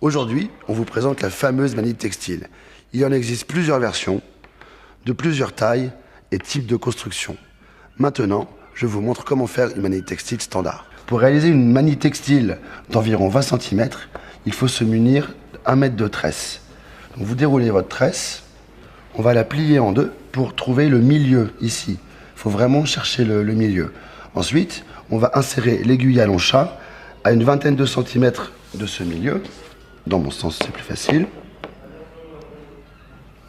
Aujourd'hui, on vous présente la fameuse manille textile. Il en existe plusieurs versions, de plusieurs tailles et types de construction. Maintenant, je vous montre comment faire une manille textile standard. Pour réaliser une manille textile d'environ 20 cm, il faut se munir d'1 mètre de tresse. Donc vous déroulez votre tresse, on va la plier en deux pour trouver le milieu ici. Il faut vraiment chercher le milieu. Ensuite, on va insérer l'aiguille à long chat à une vingtaine de centimètres de ce milieu. Dans mon sens, c'est plus facile.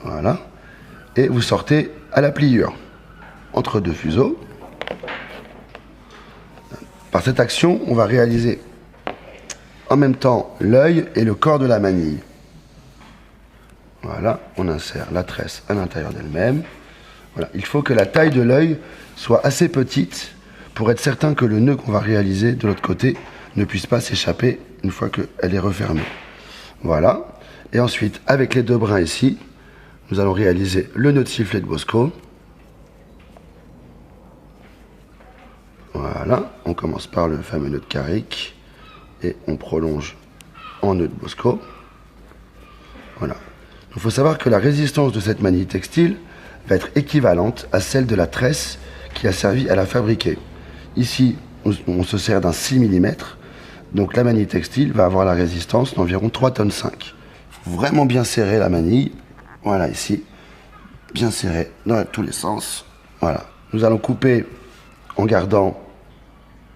Voilà. Et vous sortez à la pliure, entre deux fuseaux. Par cette action, on va réaliser en même temps l'œil et le corps de la manille. Voilà, on insère la tresse à l'intérieur d'elle-même. Voilà. Il faut que la taille de l'œil soit assez petite pour être certain que le nœud qu'on va réaliser de l'autre côté ne puisse pas s'échapper une fois qu'elle est refermée. Voilà. Et ensuite, avec les deux brins ici, nous allons réaliser le nœud de sifflet de Bosco. Voilà. On commence par le fameux nœud de Carrick et on prolonge en nœud de Bosco. Voilà. Il faut savoir que la résistance de cette manille textile va être équivalente à celle de la tresse qui a servi à la fabriquer. Ici, on se sert d'un 6 mm, donc la manille textile va avoir la résistance d'environ 3,5 tonnes. Il faut vraiment bien serrer la manille, voilà ici, bien serré dans tous les sens. Voilà. Nous allons couper en gardant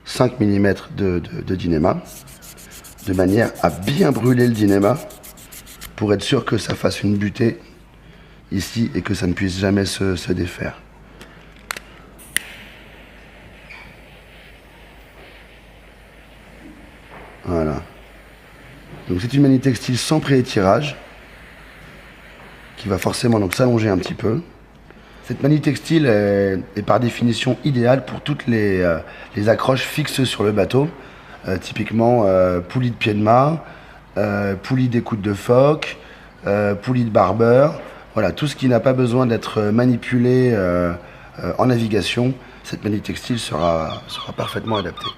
5 mm de dynéma, de manière à bien brûler le dynéma, pour être sûr que ça fasse une butée ici et que ça ne puisse jamais se défaire. Voilà. Donc c'est une manille textile sans pré-étirage qui va forcément donc s'allonger un petit peu. Cette manille textile est par définition idéale pour toutes les accroches fixes sur le bateau, typiquement poulie de pied de mât, poulie d'écoute de phoque, poulie de barbeur. Voilà, tout ce qui n'a pas besoin d'être manipulé en navigation, cette manille textile sera parfaitement adaptée.